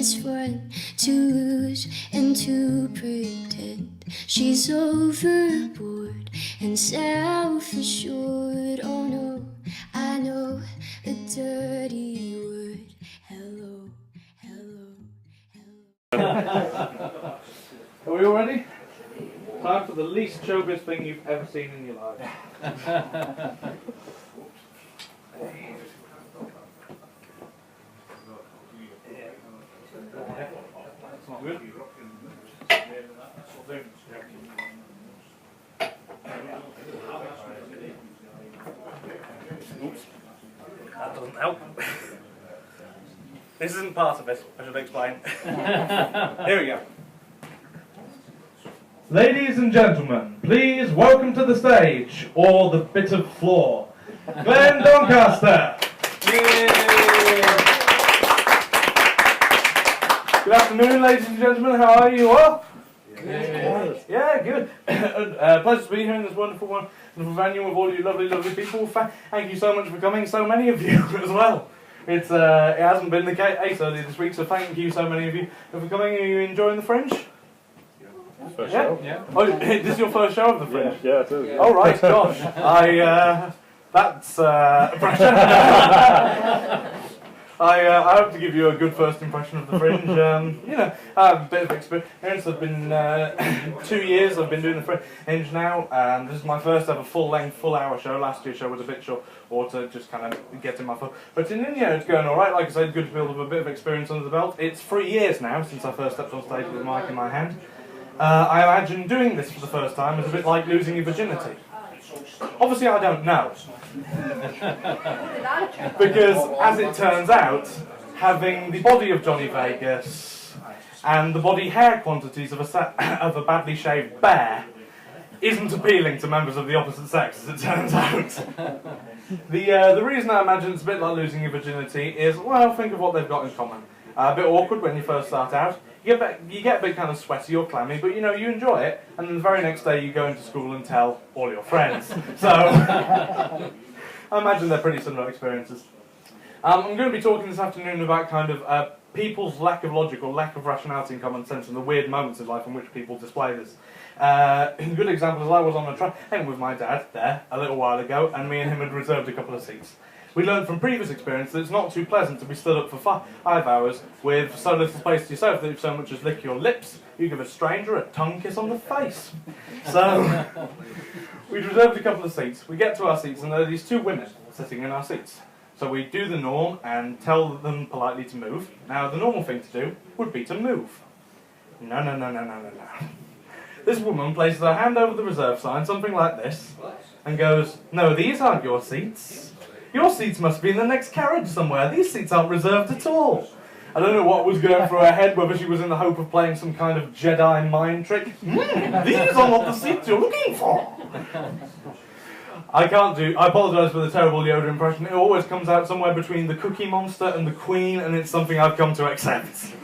is fun to lose and to pretend she's overboard and self-assured. Oh no, I know the dirty word. Hello, hello, hello. Are we all ready? Time for the least showbiz thing you've ever seen in your life. That's not good. Oops. That doesn't help. This isn't part of it, I should explain. Here we go. Ladies and gentlemen, please welcome to the stage, or the bit of floor, Glenn Doncaster. Yay. Good afternoon, ladies and gentlemen. How are you all? Good. Yeah, good. Pleasure to be here in this wonderful venue with all you lovely, lovely people. Thank you so much for coming, so many of you as well. It hasn't been the case earlier this week, so thank you so many of you for coming. Are you enjoying the Fringe? First show? Yeah. Oh, this is your first show of the Fringe? Yeah, it is. Oh, right, gosh. That's pressure. I hope to give you a good first impression of the Fringe. You know, I have a bit of experience. I've been 2 years I've been doing the Fringe now, and this is my first ever full-length, full-hour show. Last year's show was a bit short, or to just kind of get in my foot. But in India, it's going all right. Like I said, good to build up a bit of experience under the belt. It's 3 years now since I first stepped on stage with a mic in my hand. I imagine doing this for the first time is a bit like losing your virginity. Obviously, I don't know. Because, as it turns out, having the body of Johnny Vegas and the body hair quantities of a badly shaved bear isn't appealing to members of the opposite sex, as it turns out. The reason I imagine it's a bit like losing your virginity is, well, think of what they've got in common. A bit awkward when you first start out. You get a bit kind of sweaty or clammy, but you know, you enjoy it, and then the very next day you go into school and tell all your friends. So, I imagine they're pretty similar experiences. I'm going to be talking this afternoon about kind of people's lack of logic or lack of rationality and common sense and the weird moments in life in which people display this. A good example is I was on a train with my dad there a little while ago, and me and him had reserved a couple of seats. We learned from previous experience that it's not too pleasant to be stood up for 5 hours with so little space to yourself that if so much as lick your lips, you give a stranger a tongue kiss on the face. So, we'd reserved a couple of seats. We get to our seats and there are these two women sitting in our seats. So we do the norm and tell them politely to move. Now, the normal thing to do would be to move. No. This woman places her hand over the reserve sign, something like this, and goes, "No, these aren't your seats. Your seats must be in the next carriage somewhere. These seats aren't reserved at all." I don't know what was going through her head, whether she was in the hope of playing some kind of Jedi mind trick. These are not the seats you're looking for. I apologise for the terrible Yoda impression. It always comes out somewhere between the Cookie Monster and the Queen, and it's something I've come to accept.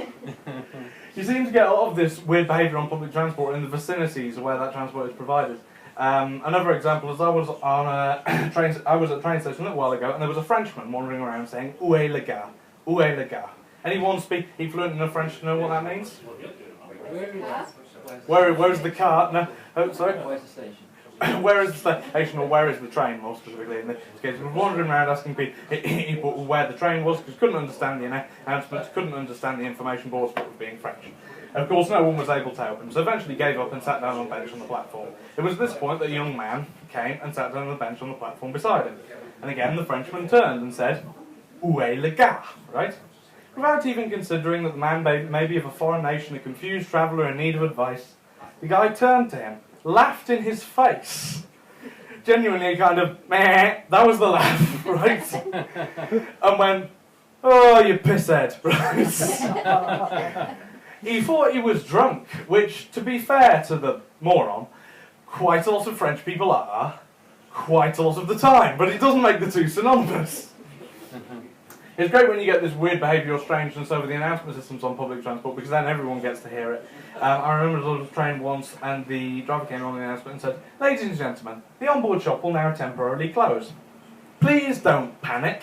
You seem to get a lot of this weird behaviour on public transport in the vicinities of where that transport is provided. Another example is I was on a train. I was at a train station a little while ago, and there was a Frenchman wandering around saying "Où est le gars? Où est le gars?" Anyone speak fluent in French to know what that means? Where is the car? No. Oh, sorry. Where's the station? Where is the station, or where is the train, more specifically? In this case, he was wandering around asking people where the train was, because couldn't understand the announcements, couldn't understand the information boards, but was being French. And of course, no one was able to help him, so eventually gave up and sat down on a bench on the platform. It was at this point that a young man came and sat down on the bench on the platform beside him. And again, the Frenchman turned and said, "Où est le gars?" Right? Without even considering that the man may be of a foreign nation, a confused traveller in need of advice, the guy turned to him, laughed in his face. Genuinely kind of, meh, that was the laugh, right? And went, "Oh, you pisshead," right? He thought he was drunk, which, to be fair to the moron, quite a lot of French people are, quite a lot of the time, but it doesn't make the two synonymous. It's great when you get this weird behavioural strangeness over the announcement systems on public transport, because then everyone gets to hear it. I remember I was on a train once, and the driver came on the announcement and said, "Ladies and gentlemen, the onboard shop will now temporarily close. Please don't panic."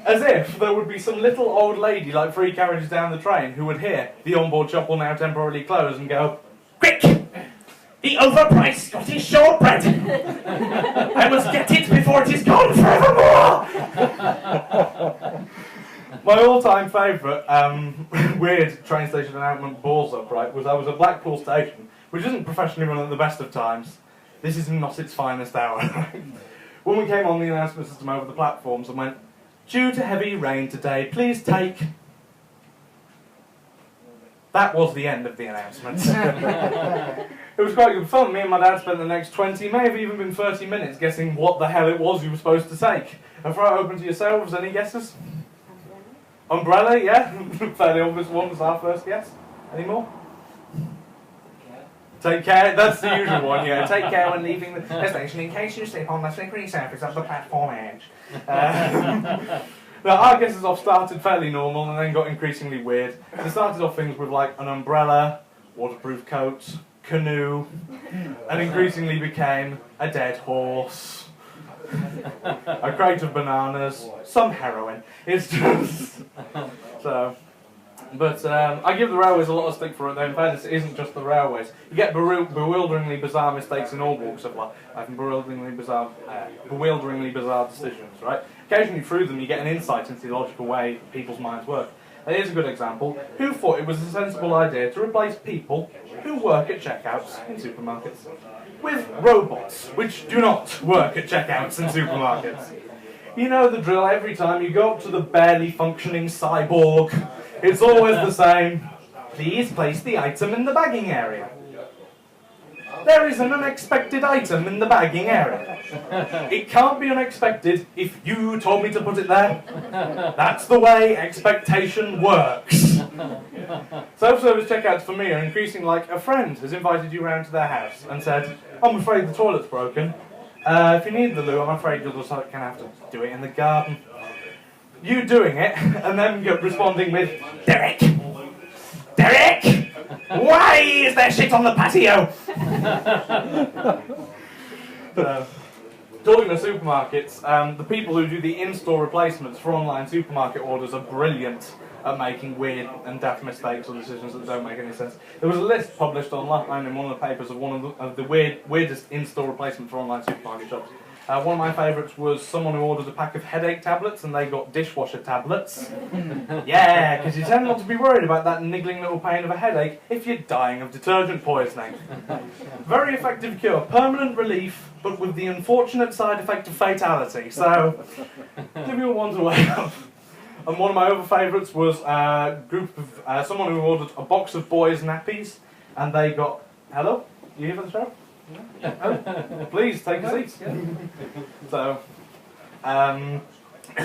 As if there would be some little old lady like 3 carriages down the train who would hear the onboard shop will now temporarily close and go, "Quick! The overpriced Scottish shortbread! I must get it before it is gone forevermore!" My all-time favourite weird train station announcement balls up, right, was I was at Blackpool Station, which isn't professionally run at the best of times. This is not its finest hour. Woman came on the announcement system over the platforms and went, "Due to heavy rain today, please take..." That was the end of the announcement. It was quite good fun. Me and my dad spent the next 20, may have even been 30 minutes guessing what the hell it was you were supposed to take. And throw it open to yourselves, any guesses? Umbrella, yeah? Fairly obvious one was our first guess. Any more? Take care, that's the usual one, yeah. Take care when leaving the station in case you slip on the slippery surface of the platform edge. Now, our guesses off started fairly normal and then got increasingly weird. They started off things with like an umbrella, waterproof coat, canoe, and increasingly became a dead horse, a crate of bananas, some heroin. It's just... so... But I give the railways a lot of stick for it, though. In fairness, it isn't just the railways. You get bewilderingly bizarre mistakes in all walks of life, and bewilderingly bizarre decisions, right? Occasionally through them you get an insight into the logical way people's minds work. Here's a good example. Who thought it was a sensible idea to replace people who work at checkouts in supermarkets with robots, which do not work at checkouts in supermarkets? You know the drill. Every time you go up to the barely functioning cyborg, it's always the same. Please place the item in the bagging area. There is an unexpected item in the bagging area. It can't be unexpected if you told me to put it there. That's the way expectation works. Self-service checkouts for me are increasing like a friend has invited you round to their house and said, "I'm afraid the toilet's broken. If you need the loo, I'm afraid you'll just gonna have to do it in the garden." You doing it, and then responding with, "Derek! Derek! Why is there shit on the patio?" Talking of supermarkets, the people who do the in-store replacements for online supermarket orders are brilliant at making weird and daft mistakes or decisions that don't make any sense. There was a list published online in one of the papers of one of the weirdest in-store replacements for online supermarket shops. One of my favourites was someone who ordered a pack of headache tablets and they got dishwasher tablets. Yeah, because you tend not to be worried about that niggling little pain of a headache if you're dying of detergent poisoning. Very effective cure, permanent relief, but with the unfortunate side effect of fatality. So, give you one to weigh up. And one of my other favourites was a group of someone who ordered a box of boys' nappies and they got... Hello? You here for the show? Oh, please take a seat. So,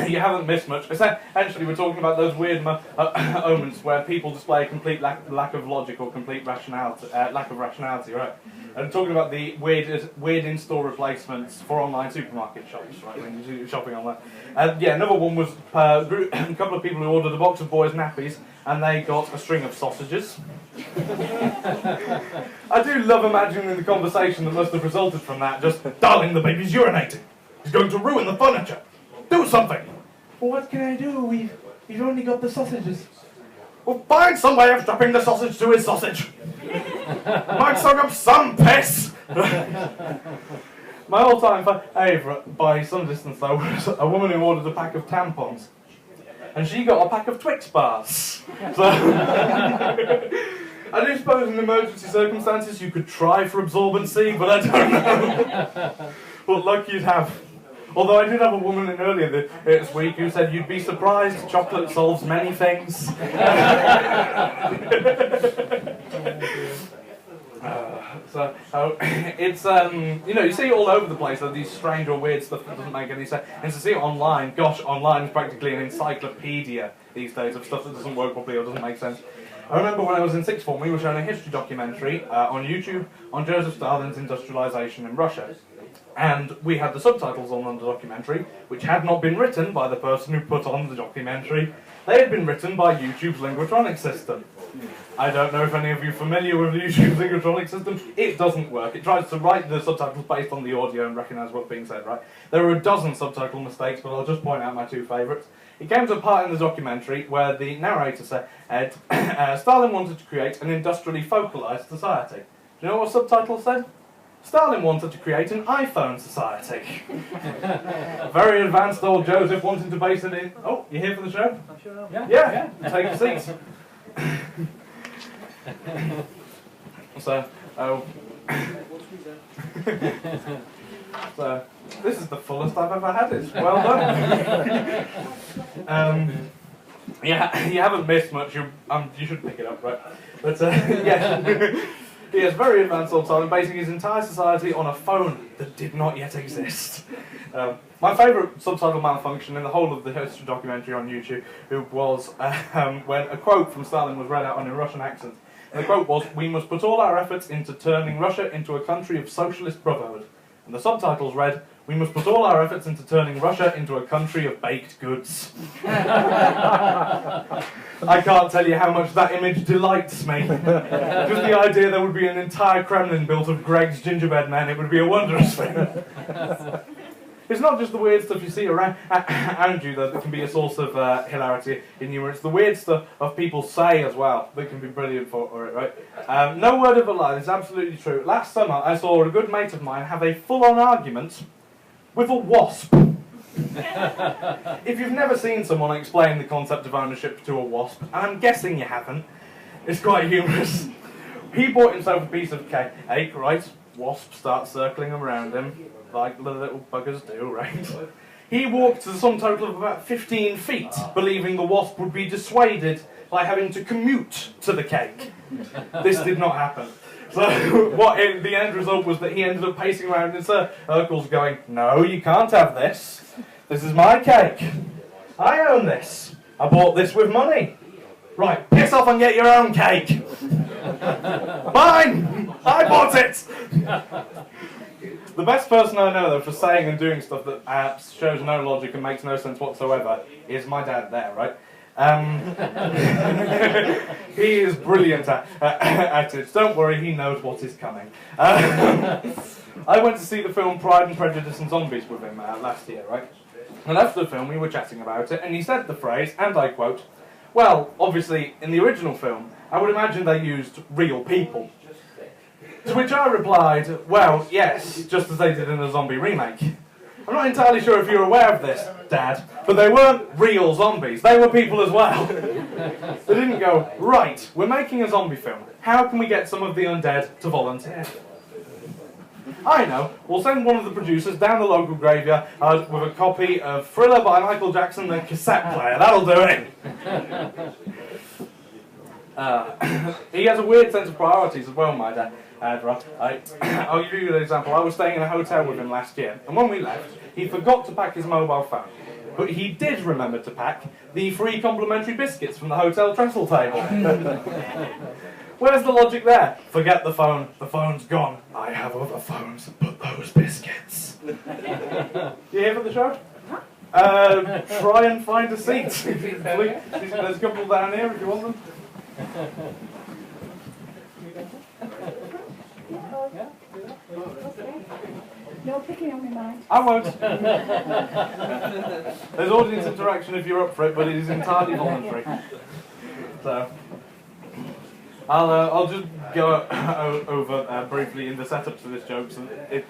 you haven't missed much. Essentially, we're talking about those weird moments where people display a complete lack of logic or complete rationality, lack of rationality, right? And talking about the weird in-store replacements for online supermarket shops, right? When you're shopping online. Yeah, another one was a couple of people who ordered a box of boys' nappies and they got a string of sausages. I do love imagining the conversation that must have resulted from that. Just, "Darling, the baby's urinating. He's going to ruin the furniture. Do something." "Well, what can I do? We've only got the sausages." "Well, find some way of strapping the sausage to his sausage. Might soak up some piss." My all-time favourite, by some distance though, was a woman who ordered a pack of tampons. And she got a pack of Twix bars. So, I do suppose in emergency circumstances you could try for absorbency, but I don't know what luck you'd have. Although I did have a woman in earlier this week who said you'd be surprised chocolate solves many things. It's you know, you see it all over the place, though, these strange or weird stuff that doesn't make any sense. And to see it online, gosh, online is practically an encyclopedia these days of stuff that doesn't work properly or doesn't make sense. I remember when I was in sixth form, we were shown a history documentary on YouTube on Joseph Stalin's industrialization in Russia. And we had the subtitles on the documentary, which had not been written by the person who put on the documentary. They had been written by YouTube's Linguatronic system. I don't know if any of you are familiar with YouTube's Linguatronic system. It doesn't work. It tries to write the subtitles based on the audio and recognise what's being said, right? There are a dozen subtitle mistakes, but I'll just point out my two favourites. It came to a part in the documentary where the narrator said, Stalin wanted to create an industrially focalised society. Do you know what subtitle said? Stalin wanted to create an iPhone society. Very advanced old Joseph wanting to base it in... Oh, you here for the show? I'm sure. Yeah. Take a seat. So, so, this is the fullest I've ever had it. Well done. Yeah, you haven't missed much. You should pick it up, right? But yeah. He has very advanced old Stalin, basing his entire society on a phone that did not yet exist. My favourite subtitle malfunction in the whole of the history documentary on YouTube was when a quote from Stalin was read out in a Russian accent. And the quote was, "We must put all our efforts into turning Russia into a country of socialist brotherhood." And the subtitles read, "We must put all our efforts into turning Russia into a country of baked goods." I can't tell you how much that image delights me. Just the idea there would be an entire Kremlin built of Greg's gingerbread men, it would be a wondrous thing. It's not just the weird stuff you see around you that can be a source of hilarity in humour, it's the weird stuff of people say as well that can be brilliant for it, right? No word of a lie, it's absolutely true. Last summer I saw a good mate of mine have a full-on argument with a wasp. If you've never seen someone explain the concept of ownership to a wasp, and I'm guessing you haven't, it's quite humorous. He bought himself a piece of cake, right? Wasp starts circling around him, like the little buggers do, right? He walked to some total of about 15 feet, believing the wasp would be dissuaded by having to commute to the cake. This did not happen. So the end result was that he ended up pacing around in circles going, "No, you can't have this. This is my cake. I own this. I bought this with money. Right, piss off and get your own cake. Mine! I bought it!" The best person I know, though, for saying and doing stuff that shows no logic and makes no sense whatsoever is my dad there, right? He is brilliant at it. Don't worry, he knows what is coming. I went to see the film Pride and Prejudice and Zombies with him last year, right? And after the film, we were chatting about it, and he said the phrase, and I quote, "Well, obviously, in the original film, I would imagine they used real people." To which I replied, "Well, yes, just as they did in the zombie remake. I'm not entirely sure if you're aware of this, Dad, but they weren't real zombies, they were people as well." They didn't go, "Right, we're making a zombie film. How can we get some of the undead to volunteer?" I know, we'll send one of the producers down the local graveyard with a copy of Thriller by Michael Jackson, the cassette player. That'll do it. He has a weird sense of priorities as well, my dad. I'll give you an example. I was staying in a hotel with him last year, and when we left, he forgot to pack his mobile phone. But he did remember to pack the free complimentary biscuits from the hotel trestle table. Where's the logic there? Forget the phone's gone. I have other phones, but those biscuits. You here for the show? Try and find a seat. There's a couple down here if you want them. No picking on me, mind. I won't. There's audience interaction if you're up for it, but it is entirely voluntary. So, I'll just go over briefly in the setup to this joke, so if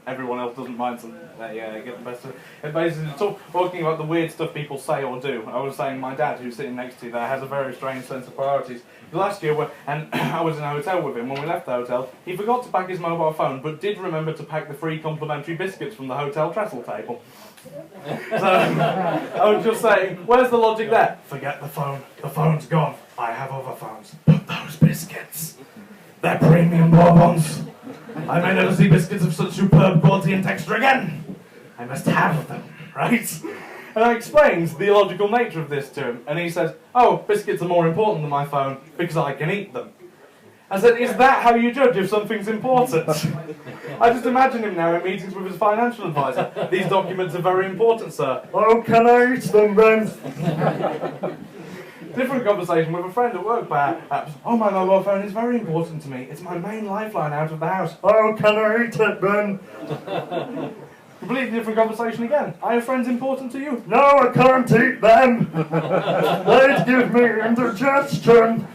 everyone else doesn't mind, so get the best of it. And basically, talking about the weird stuff people say or do. I was saying my dad, who's sitting next to you there, has a very strange sense of priorities. Last year, I was in a hotel with him. When we left the hotel, he forgot to pack his mobile phone, but did remember to pack the free complimentary biscuits from the hotel trestle table. So, I was just saying, where's the logic there? Forget the phone's gone. I have other phones. But those biscuits, they're premium bourbons. I may never see biscuits of such superb quality and texture again. I must have them, right? And I explained the illogical nature of this to him, and he says, "Oh, biscuits are more important than my phone because I can eat them." I said, is that how you judge if something's important? I just imagine him now in meetings with his financial advisor. These documents are very important, sir. Oh, can I eat them then? Different conversation with a friend at work, perhaps. Oh, my mobile phone is very important to me. It's my main lifeline out of the house. Oh, can I eat it then? Completely different conversation again. Are your friends important to you? No, I can't eat them. They'd give me indigestion.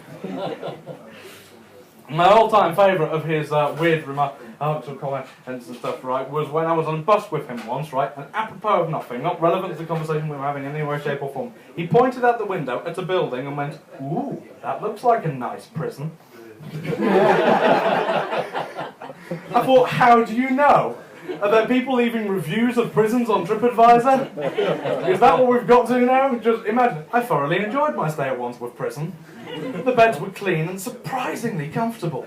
My all-time favourite of his weird remarks and comments and stuff, right, was when I was on a bus with him once, right, and apropos of nothing, not relevant to the conversation we were having in any way, shape or form, he pointed out the window at a building and went, ooh, that looks like a nice prison. I thought, how do you know? Are there people leaving reviews of prisons on TripAdvisor? Is that what we've got to now? Just imagine, I thoroughly enjoyed my stay at Wandsworth Prison. The beds were clean and surprisingly comfortable.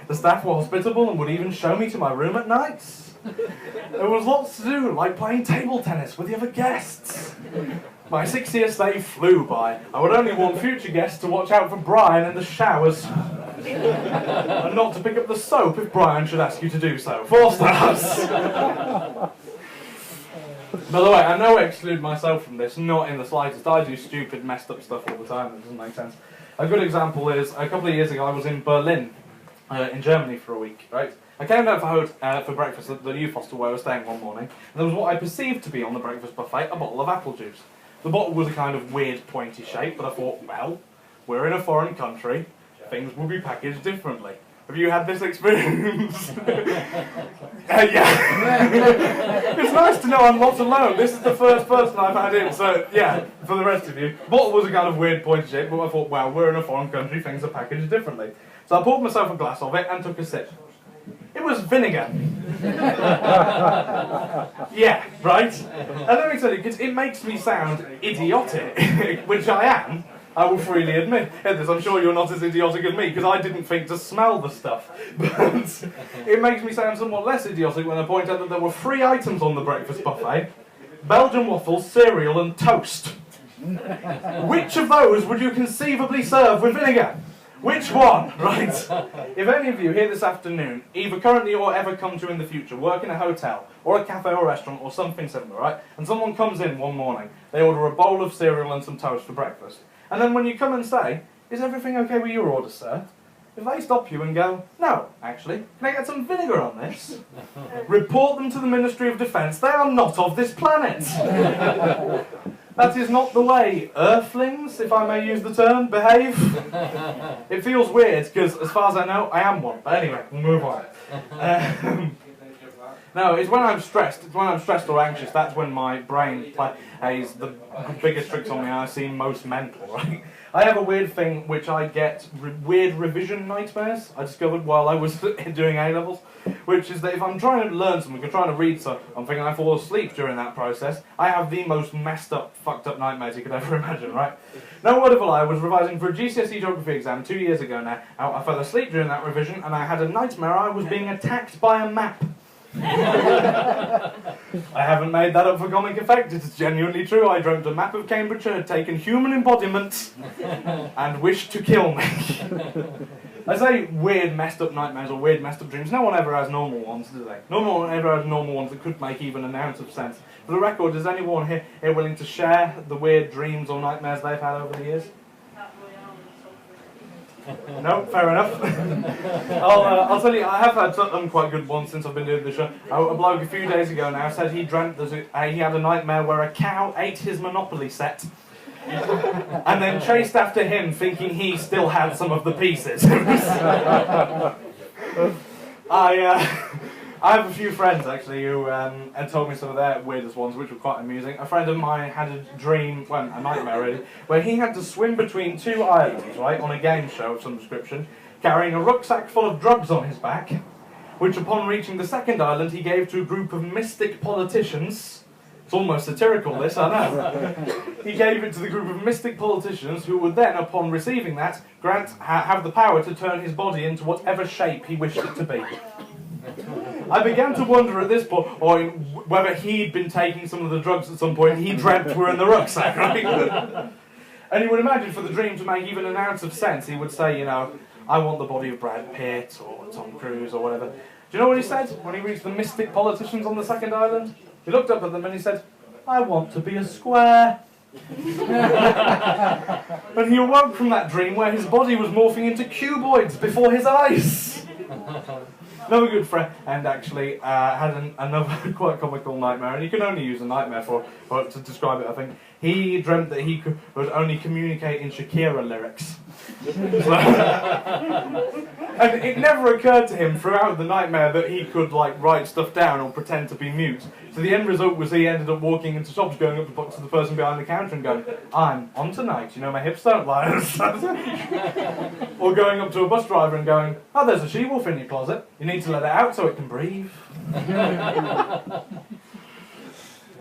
The staff were hospitable and would even show me to my room at nights. There was lots to do, like playing table tennis with the other guests. My 6-year stay flew by. I would only warn future guests to watch out for Brian in the showers. And not to pick up the soap if Brian should ask you to do so. 4 stars! By the way, I know I exclude myself from this, not in the slightest. I do stupid, messed up stuff all the time that doesn't make sense. A good example is, a couple of years ago I was in Berlin, in Germany for a week, right? I came down for breakfast at the youth hostel where I was staying one morning, and there was what I perceived to be on the breakfast buffet, a bottle of apple juice. The bottle was a kind of weird pointy shape, but I thought, well, we're in a foreign country, things will be packaged differently. Have you had this experience? Yeah. It's nice to know I'm not alone. This is the first person I've had in, so yeah, for the rest of you. The bottle was a kind of weird pointy shape, but I thought, well, we're in a foreign country, things are packaged differently. So I poured myself a glass of it and took a sip. It was vinegar. Yeah, right? And let me tell you, because it makes me sound idiotic, which I am. I will freely admit this. I'm sure you're not as idiotic as me, because I didn't think to smell the stuff. But it makes me sound somewhat less idiotic when I point out that there were 3 items on the breakfast buffet: Belgian waffles, cereal and toast. Which of those would you conceivably serve with vinegar? Which one? Right. If any of you here this afternoon, either currently or ever come to in the future, work in a hotel, or a cafe or restaurant, or something similar, right, and someone comes in one morning, they order a bowl of cereal and some toast for breakfast, and then when you come and say, is everything okay with your order, sir? If they stop you and go, no, actually, can I get some vinegar on this? Report them to the Ministry of Defence. They are not of this planet. That is not the way Earthlings, if I may use the term, behave. It feels weird, because as far as I know, I am one. But anyway, we'll move on. No, it's when I'm stressed. It's when I'm stressed or anxious. That's when my brain plays the biggest tricks on me. I seem most mental, right? I have a weird thing which I get weird revision nightmares. I discovered while I was doing A-levels, which is that if I'm trying to learn something, or trying to read something, and I fall asleep during that process, I have the most messed up, fucked up nightmares you could ever imagine, right? No word of a lie, I was revising for a GCSE geography exam 2 years ago now. I fell asleep during that revision, and I had a nightmare I was being attacked by a map. I haven't made that up for comic effect, it's genuinely true. I dreamt a map of Cambridgeshire had taken human embodiment and wished to kill me. I say weird messed up nightmares or weird messed up dreams. No one ever has normal ones, do they? No one ever has normal ones that could make even an ounce of sense. For the record, is anyone here willing to share the weird dreams or nightmares they've had over the years? No, fair enough. I'll tell you, I have had some quite good ones since I've been doing the show. A bloke a few days ago now said he dreamt that he had a nightmare where a cow ate his Monopoly set and then chased after him thinking he still had some of the pieces. I have a few friends actually who had told me some of their weirdest ones, which were quite amusing. A friend of mine had a dream, well, a nightmare really, where he had to swim between 2 islands, right, on a game show of some description, carrying a rucksack full of drugs on his back, which upon reaching the second island he gave to a group of mystic politicians. It's almost satirical, this, I know. He gave it to the group of mystic politicians who would then, upon receiving that, have the power to turn his body into whatever shape he wished it to be. I began to wonder at this point whether he'd been taking some of the drugs at some point he dreamt were in the rucksack, right? And you would imagine for the dream to make even an ounce of sense, he would say, you know, I want the body of Brad Pitt or Tom Cruise or whatever. Do you know what he said when he reached the mystic politicians on the second island? He looked up at them and he said, I want to be a square. And he awoke from that dream where his body was morphing into cuboids before his eyes. Another good friend, and actually had another quite comical nightmare, and you can only use a nightmare to describe it, I think. He dreamt that he would only communicate in Shakira lyrics. And it never occurred to him throughout the nightmare that he could like write stuff down or pretend to be mute. So the end result was he ended up walking into shops, going up to the person behind the counter and going, I'm on tonight, you know my hips don't lie. Or going up to a bus driver and going, oh, there's a she-wolf in your closet, you need to let it out so it can breathe.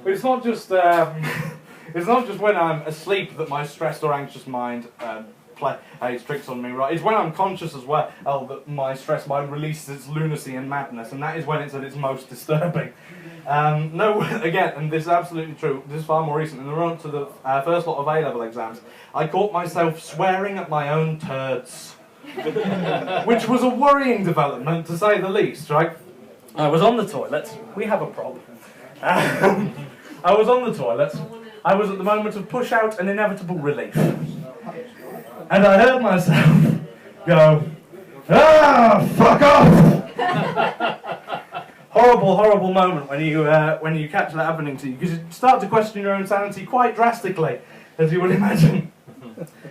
But it's not just when I'm asleep that my stressed or anxious mind plays tricks on me, right? It's when I'm conscious as well that my stressed mind releases its lunacy and madness, and that is when it's at its most disturbing. Again, and this is absolutely true, this is far more recent, in the run to the first lot of A-level exams, I caught myself swearing at my own turds. Which was a worrying development, to say the least, right? I was on the toilet. We have a problem. I was on the toilet. I was at the moment of push out and inevitable relief. And I heard myself go, fuck off! Horrible, horrible moment when you catch that happening to you, because you start to question your own sanity quite drastically, as you would imagine.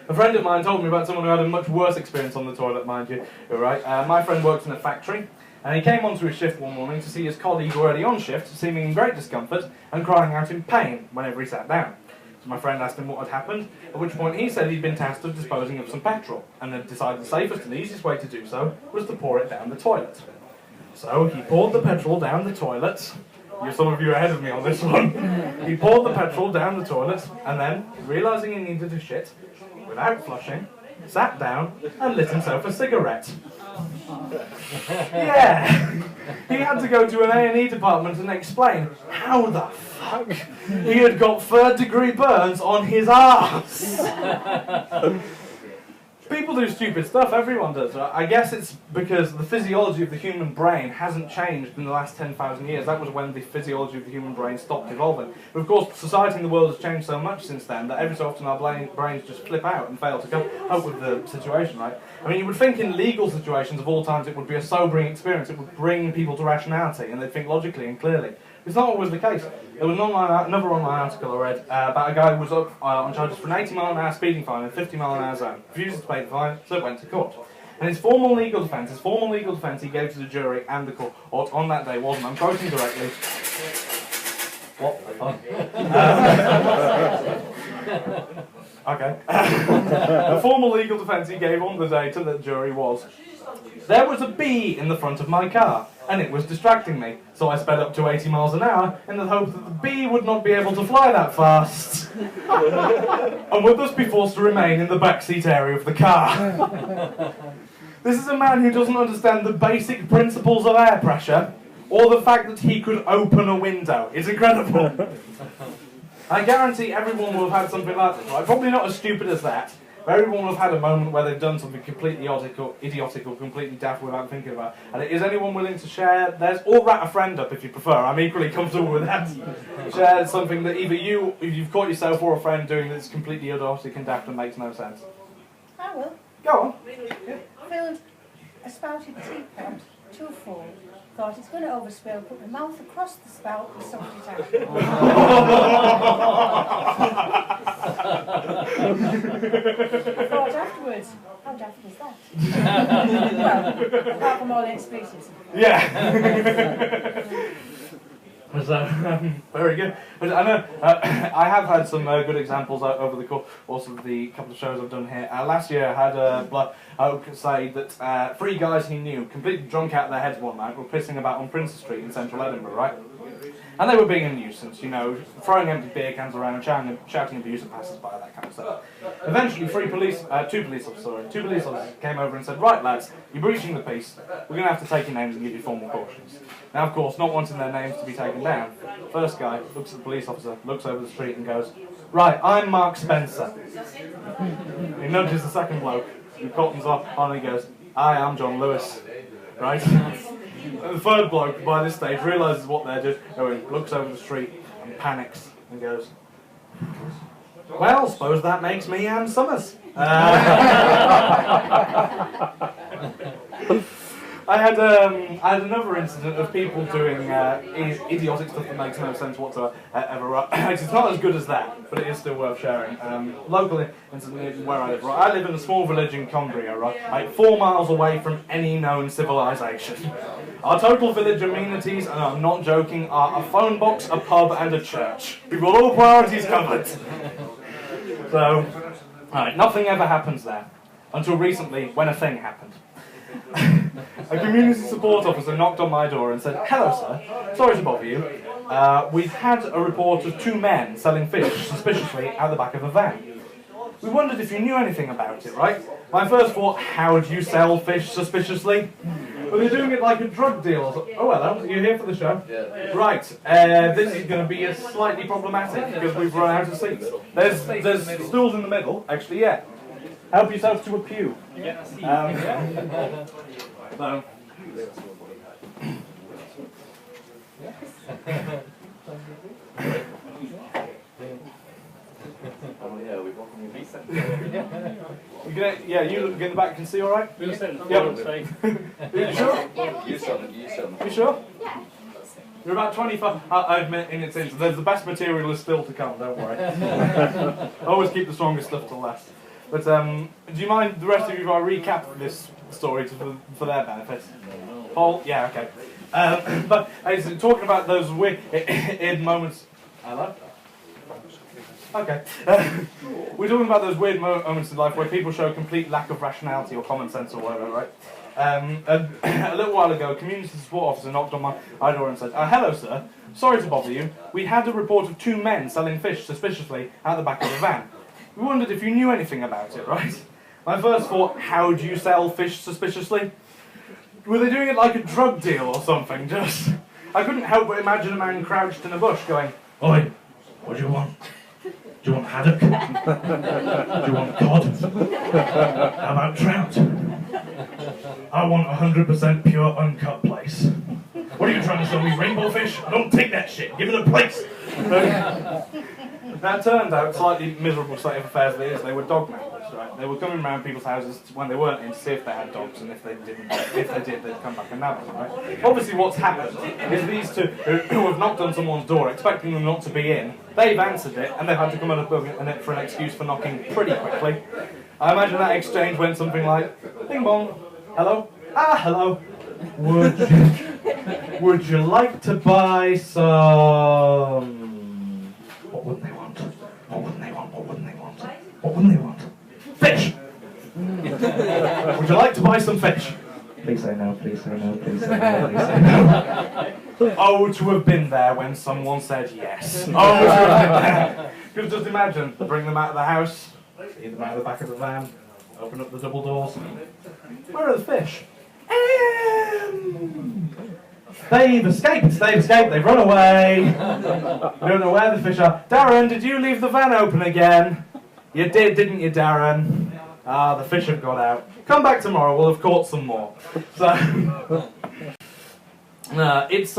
A friend of mine told me about someone who had a much worse experience on the toilet, mind you. Right? My friend works in a factory, and he came onto his shift one morning to see his colleague already on shift, seeming in great discomfort and crying out in pain whenever he sat down. So my friend asked him what had happened, at which point he said he'd been tasked with disposing of some petrol, and had decided the safest and easiest way to do so was to pour it down the toilet. So he poured the petrol down the toilet. Some of you are ahead of me on this one. He poured the petrol down the toilet, and then, realising he needed to shit, without flushing, sat down and lit himself a cigarette. Yeah, he had to go to an A&E department and explain how the fuck he had got third-degree burns on his arse. People do stupid stuff, everyone does. I guess it's because the physiology of the human brain hasn't changed in the last 10,000 years. That was when the physiology of the human brain stopped evolving. But of course, society in the world has changed so much since then that every so often our brains just flip out and fail to cope with the situation, right? I mean, you would think in legal situations of all times it would be a sobering experience. It would bring people to rationality and they'd think logically and clearly. It's not always the case. There was another online article I read about a guy who was up on charges for an 80-mile-an-hour speeding fine in a 50-mile-an-hour zone. Refused to pay the fine, so it went to court. And his formal legal defence he gave to the jury and the court on that day was, and I'm quoting directly, what the fuck? Okay. The formal legal defence he gave on the day to the jury was, there was a bee in the front of my car, and it was distracting me, so I sped up to 80 miles an hour in the hope that the bee would not be able to fly that fast, and would thus be forced to remain in the backseat area of the car. This is a man who doesn't understand the basic principles of air pressure, or the fact that he could open a window. It's incredible. I guarantee everyone will have had something like this, right? Probably not as stupid as that, but everyone will have had a moment where they've done something completely idiotic or completely daft without thinking about it. And is anyone willing to share theirs? Or rat a friend up if you prefer. I'm equally comfortable with that. Share something that either you've caught yourself or a friend doing that's completely idiotic and daft and makes no sense. I will. Go on. Filled a spouted teapot too full. Thought it's going to overspill, put my mouth across the spout and sucked it out. I thought afterwards, how daft was that? Well, apart from all the expletives. Yeah. So, very good. But I know I have had some good examples over the course of the couple of shows I've done here. Last year I had a bloke say that 3 guys he knew, completely drunk out of their heads one night, were pissing about on Princes Street in central Edinburgh, right? And they were being a nuisance, you know, throwing empty beer cans around and shouting abuse at passers-by, that kind of stuff. Eventually, two police officers came over and said, right lads, you're breaching the peace, we're going to have to take your names and give you formal cautions. Now, of course, not wanting their names to be taken down, first guy looks at the police officer, looks over the street and goes, right, I'm Mark Spencer. He nudges the second bloke, who cottons off, and he goes, Hi, I'm John Lewis. Right? And the third bloke, by this stage, realises what they're doing, looks over the street and panics and goes, well, suppose that makes me Ann Summers. I had another incident of people doing idiotic stuff that makes no sense whatsoever. It's not as good as that, but it is still worth sharing. Local incident where I live. Right, I live in a small village in Cumbria, right, 4 miles away from any known civilization. Our total village amenities, and I'm not joking, are a phone box, a pub, and a church. We've got all priorities covered. So, right, nothing ever happens there until recently, when a thing happened. A community support officer knocked on my door and said, hello sir, sorry to bother you. We've had a report of 2 men selling fish suspiciously out the back of a van. We wondered if you knew anything about it, right? My first thought, how do you sell fish suspiciously? Well, they're doing it like a drug deal or something. Oh, hello, are you here for the show? Yeah. Right, this is going to be slightly problematic because we've run out of seats. There's stools in the middle, actually, yeah. Help yourself to a pew. So. You look in the back can see all right? We'll sit Yep. on stage. You sure? You sure? Yeah. You're about 25. I admit, in its instance, the best material is still to come, don't worry. Always keep the strongest stuff to last. But do you mind the rest of you if I recap this story for their benefit? Paul? Yeah, okay. But talking about those weird moments. Hello? Okay. We're talking about those weird moments in life where people show a complete lack of rationality or common sense or whatever, right? A little while ago, a community support officer knocked on my door and said, hello sir, sorry to bother you. We had a report of 2 men selling fish suspiciously out the back of a van. We wondered if you knew anything about it, right? My first thought, how do you sell fish suspiciously? Were they doing it like a drug deal or something? I couldn't help but imagine a man crouched in a bush going, oi, what do you want? Do you want haddock? Do you want cod? How about trout? I want 100% pure uncut place. What are you trying to sell me, rainbow fish? I don't take that shit, give it a place. That turned out slightly miserable state of affairs they were dog members, right? They were coming around people's houses when they weren't in to see if they had dogs, and if they did, they'd come back and nab them, right? Obviously what's happened is these 2 who have knocked on someone's door expecting them not to be in, they've answered it, and they've had to come up for an excuse for knocking pretty quickly. I imagine that exchange went something like, ding bong, hello? Ah, hello. Would you like to buy some... What wouldn't they want? What wouldn't they want? What wouldn't they want? What wouldn't they want? Fish! Would you like to buy some fish? Please say no, please say no, please say no, please say no. Oh, to have been there when someone said yes. Oh, to have been there. You could just imagine, bring them out of the house, lead them out of the back of the van, open up the double doors. Where are the fish? They've escaped, they've run away. We don't know where the fish are. Darren, did you leave the van open again? You did, didn't you, Darren? Ah, the fish have got out. Come back tomorrow, we'll have caught some more. So, it's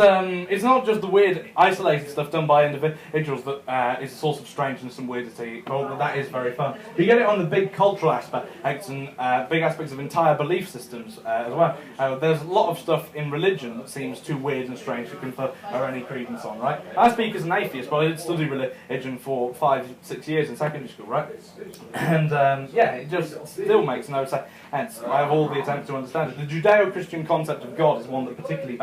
not just the weird, isolated stuff done by individuals that is a source of strangeness and weirdity. Well, that is very fun. You get it on the big cultural aspects and big aspects of entire belief systems as well. There's a lot of stuff in religion that seems too weird and strange to confer any credence on, right? I speak as an atheist, but I did study religion for 5-6 years in secondary school, right? And yeah, it just still makes no sense. I have all the attempts to understand it. The Judeo-Christian concept of God is one that particularly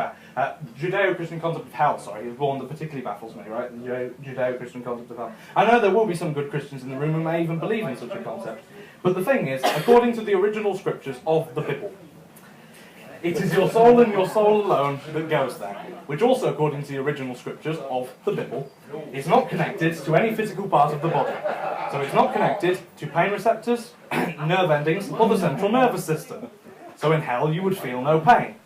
Judeo-Christian concept of hell, sorry, is one that particularly baffles me, right? The Judeo-Christian concept of hell. I know there will be some good Christians in the room who may even believe in such a concept. But the thing is, according to the original scriptures of the Bible, it is your soul and your soul alone that goes there, which also, according to the original scriptures of the Bible, is not connected to any physical part of the body. So it's not connected to pain receptors, nerve endings, or the central nervous system. So in hell you would feel no pain.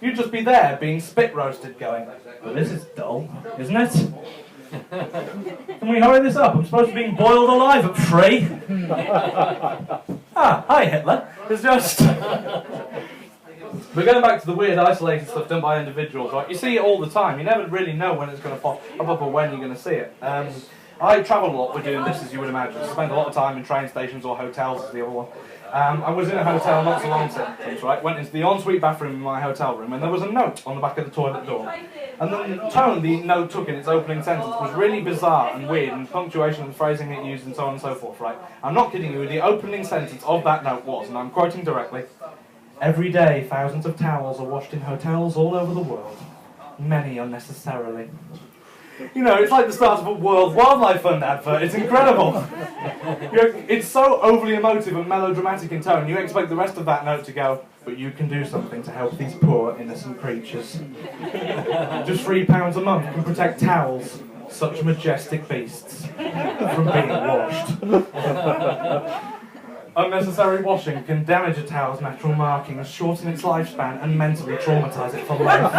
You'd just be there being spit roasted going, well, this is dull, isn't it? Can we hurry this up? I'm supposed to be being boiled alive at 3. Ah, hi Hitler. It's just... But going back to the weird isolated stuff done by individuals, right? You see it all the time. You never really know when it's going to pop up or when you're going to see it. I travel a lot with doing this, as you would imagine. I spend a lot of time in train stations or hotels, is the other one. I was in a hotel not so long since, right? Went into the ensuite bathroom in my hotel room, and there was a note on the back of the toilet door. And the tone the note took in its opening sentence was really bizarre and weird, and punctuation and phrasing it used and so on and so forth, right? I'm not kidding you, the opening sentence of that note was, and I'm quoting directly, "Every day, thousands of towels are washed in hotels all over the world. Many unnecessarily." You know, it's like the start of a World Wildlife Fund advert. It's incredible. It's so overly emotive and melodramatic in tone, you expect the rest of that note to go, "But you can do something to help these poor, innocent creatures. Just £3 a month can protect towels, such majestic beasts, from being washed. Unnecessary washing can damage a towel's natural markings, shorten its lifespan, and mentally traumatise it for life.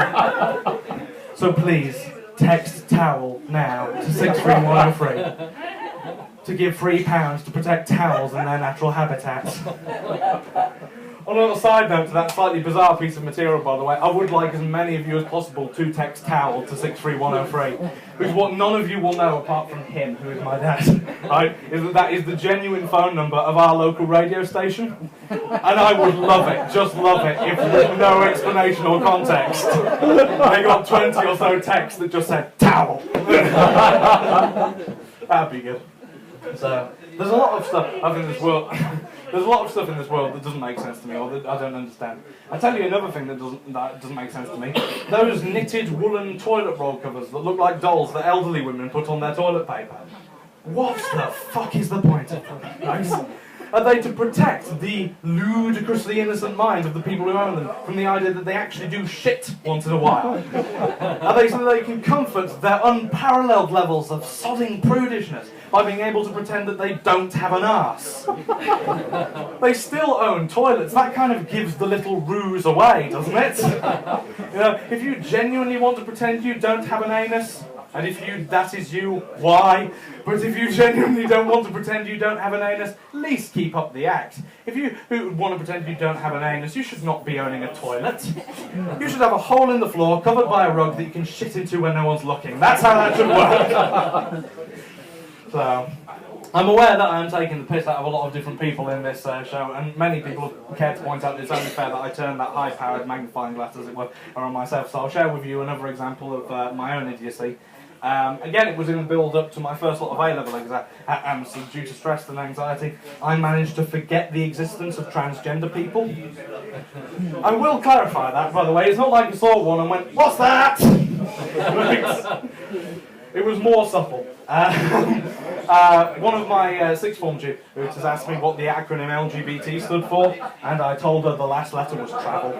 So please, text towel now to 63103 to give £3 to protect towels in their natural habitats." On a little side note to that slightly bizarre piece of material, by the way, I would like as many of you as possible to text towel to 63103, because what none of you will know, apart from him, who is my dad, right, is that is the genuine phone number of our local radio station. And I would love it, just love it, if with no explanation or context. I got 20 or so texts that just said, "towel." That'd be good. So, there's a lot of stuff in this world. There's a lot of stuff in this world that doesn't make sense to me, or that I don't understand. I'll tell you another thing that doesn't make sense to me. Those knitted woolen toilet roll covers that look like dolls that elderly women put on their toilet paper. What the fuck is the point of them? Right? Are they to protect the ludicrously innocent mind of the people who own them from the idea that they actually do shit once in a while? Are they so that they can comfort their unparalleled levels of sodding prudishness by being able to pretend that they don't have an arse? They still own toilets. That kind of gives the little ruse away, doesn't it? You know, if you genuinely want to pretend you don't have an anus, and if that is you, why? But if you genuinely don't want to pretend you don't have an anus, at least keep up the act. If you want to pretend you don't have an anus, you should not be owning a toilet. You should have a hole in the floor covered by a rug that you can shit into when no one's looking. That's how that should work. So, I'm aware that I am taking the piss out of a lot of different people in this show, and many people have cared to point out that it's only fair that I turn that high-powered magnifying glass, as it were, on myself. So I'll share with you another example of my own idiocy. Again, it was in the build-up to my first lot of A-level exam, so due to stress and anxiety, I managed to forget the existence of transgender people. I will clarify that, by the way. It's not like I saw one and went, "What's that?" It was more subtle. One of my sixth form tutors asked me what the acronym LGBT stood for, and I told her the last letter was travel.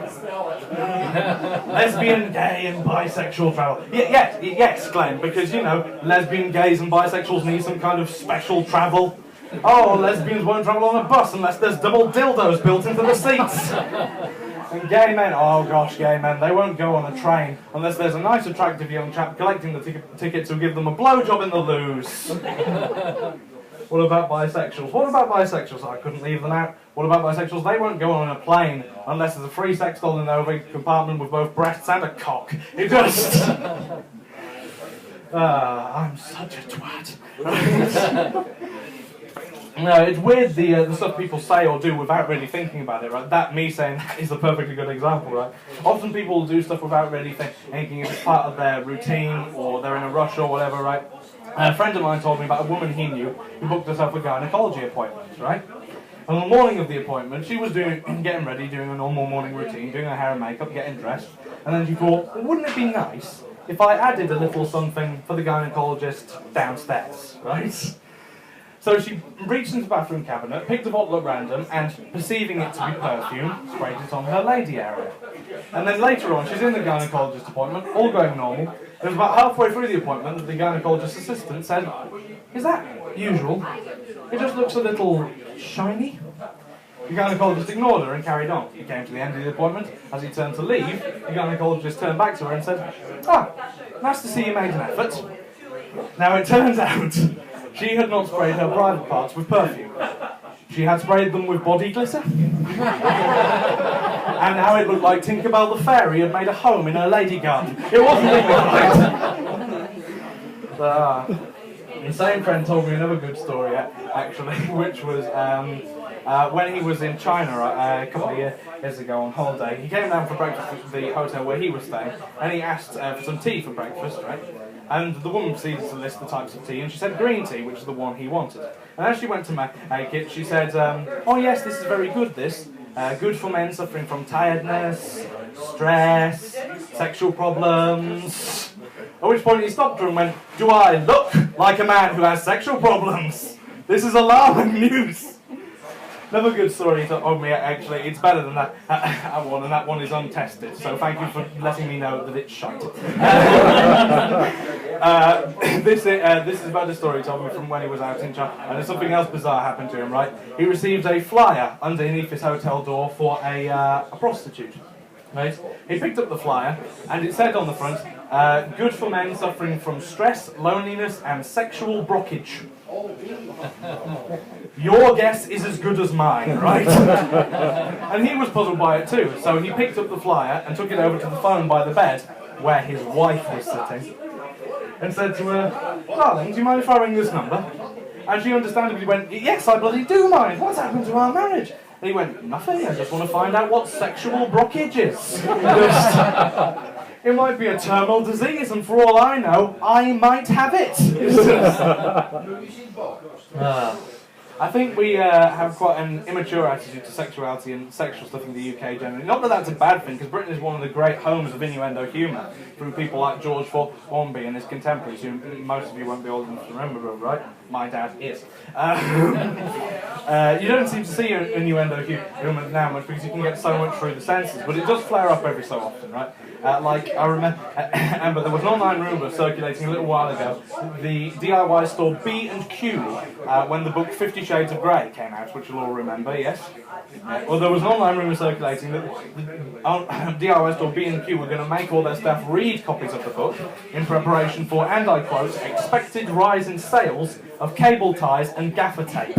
Lesbian, gay, and bisexual travel. Yes, Glenn, because, you know, lesbian, gays, and bisexuals need some kind of special travel. Oh, lesbians won't travel on a bus unless there's double dildos built into the seats. And gay men, oh gosh, gay men, they won't go on a train unless there's a nice attractive young chap collecting the tickets who'll give them a blowjob in the loos. What about bisexuals? What about bisexuals? I couldn't leave them out. What about bisexuals? They won't go on a plane unless there's a free sex doll in their compartment with both breasts and a cock. It just... I'm such a twat. No, it's weird the stuff people say or do without really thinking about it, right? That, me saying that, is a perfectly good example, right? Often people do stuff without really thinking if it's part of their routine or they're in a rush or whatever, right? A friend of mine told me about a woman he knew who booked herself a gynecology appointment, right? On the morning of the appointment, she was getting ready, doing a normal morning routine, doing her hair and makeup, getting dressed, and then she thought, well, wouldn't it be nice if I added a little something for the gynecologist downstairs, right? So she reached into the bathroom cabinet, picked a bottle at random, and, perceiving it to be perfume, sprayed it on her lady area. And then later on, she's in the gynecologist appointment, all going normal. It was about halfway through the appointment that the gynecologist assistant said, "Is that usual? It just looks a little shiny." The gynecologist ignored her and carried on. He came to the end of the appointment. As he turned to leave, the gynecologist turned back to her and said, "Ah, nice to see you made an effort." Now it turns out, she had not sprayed her private parts with perfume. She had sprayed them with body glitter. and how it looked like Tinkerbell the Fairy had made a home in her lady garden. It wasn't right. The same friend told me another good story, actually, which was when he was in China a couple of years ago on holiday. He came down for breakfast at the hotel where he was staying, and he asked for some tea for breakfast, right? And the woman proceeded to list the types of tea, and she said green tea, which is the one he wanted. And as she went to make it, she said, oh yes, this is very good, this. Good for men suffering from tiredness, stress, sexual problems. At which point he stopped her and went, do I look like a man who has sexual problems? This is alarming news. Another good story he told me, actually, it's better than that one, and that one is untested, so thank you for letting me know that it's shite. This is about a story he told me from when he was out in China, and there's something else bizarre happened to him, right? He received a flyer underneath his hotel door for a prostitute. Right? He picked up the flyer, and it said on the front, good for men suffering from stress, loneliness, and sexual blockage. Your guess is as good as mine, right? And he was puzzled by it too, so he picked up the flyer and took it over to the phone by the bed, where his wife was sitting, and said to her, darling, do you mind if I ring this number? And she understandably went, yes, I bloody do mind. What's happened to our marriage? And he went, nothing, I just want to find out what sexual blockage is. It might be a terminal disease, and for all I know, I might have it. I think we have quite an immature attitude to sexuality and sexual stuff in the UK generally. Not that that's a bad thing, because Britain is one of the great homes of innuendo humour, through people like George Formby and his contemporaries, who most of you won't be old enough to remember, right? My dad is. You don't seem to see innuendo humour now much, because you can get so much through the censors, but it does flare up every so often, right? Like, I remember there was an online rumour circulating a little while ago, the DIY store B&Q, when the book 50 Shades of Grey came out, which you'll all remember, yes? Well, there was an online rumour circulating that the DIY store B&Q were going to make all their staff read copies of the book in preparation for, and I quote, expected rise in sales of cable ties and gaffer tape.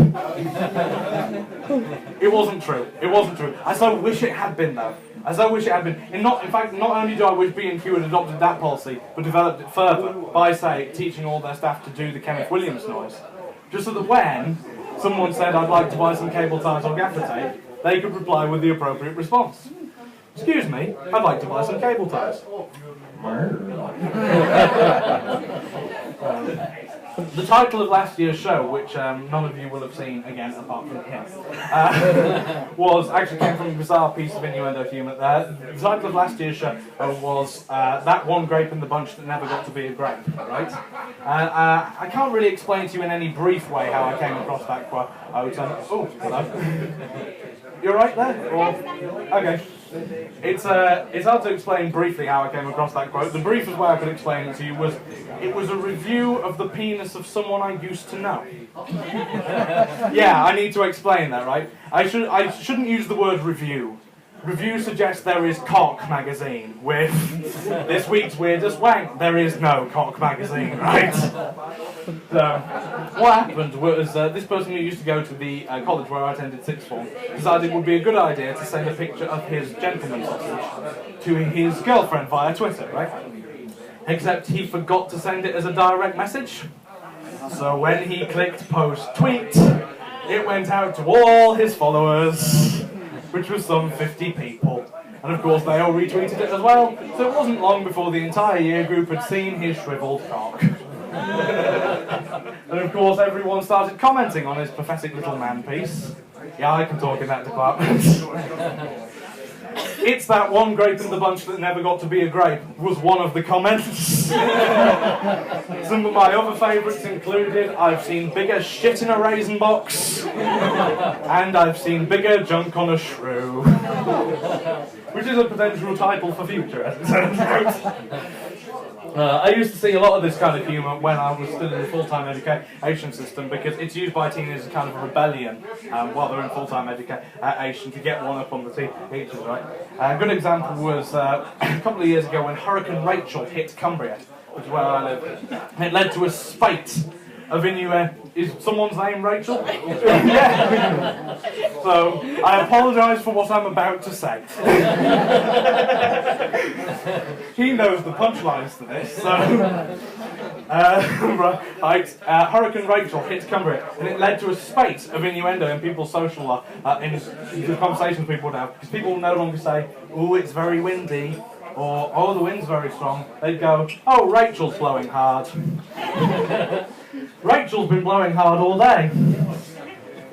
It wasn't true. It wasn't true. I so wish it had been, though. As I wish it had been. In fact, not only do I wish B&Q had adopted that policy, but developed it further by, say, teaching all their staff to do the Kenneth Williams noise. Just so that when someone said, I'd like to buy some cable ties or gaffer tape, they could reply with the appropriate response. Excuse me, I'd like to buy some cable ties. The title of last year's show, which none of you will have seen again apart from him, came from a bizarre piece of innuendo humour. The title of last year's show was That One Grape in the Bunch That Never Got to Be a Grape, right? I can't really explain to you in any brief way how I came across that quote. Oh, hello. You're right there? Okay. It's hard to explain briefly how I came across that quote. The briefest way I could explain it to you was, it was a review of the penis of someone I used to know. Yeah, I need to explain that, right? I shouldn't use the word review. Review suggests there is Cock magazine, with this week's weirdest wank. There is no Cock magazine, right? So, what happened was this person who used to go to the college where I attended sixth form decided it would be a good idea to send a picture of his gentleman sausage to his girlfriend via Twitter, right? Except he forgot to send it as a direct message. So when he clicked post tweet, it went out to all his followers, which was some 50 people. And of course they all retweeted it as well, so it wasn't long before the entire year group had seen his shriveled cock. And of course everyone started commenting on his pathetic little man-piece. Yeah, I can talk in that department. It's that one grape in the bunch that never got to be a grape was one of the comments. Some of my other favourites included, I've seen bigger shit in a raisin box, and I've seen bigger junk on a shrew. Which is a potential title for future, as it turns out. I used to see a lot of this kind of humour when I was still in the full-time education system, because it's used by teenagers as kind of a rebellion while they're in full-time education to get one up on the teachers, right? A good example was a couple of years ago when Hurricane Rachel hit Cumbria, which is where I live. And it led to a spate of innuendo. Is someone's name Rachel? Yeah. So, I apologise for what I'm about to say. He knows the punchlines to this, so... right, Hurricane Rachel hit Cumbria, and it led to a spate of innuendo in people's social in the conversations people would have, because people will no longer say, "Oh, it's very windy," or "Oh, the wind's very strong." They'd go, "Oh, Rachel's blowing hard." Rachel's been blowing hard all day.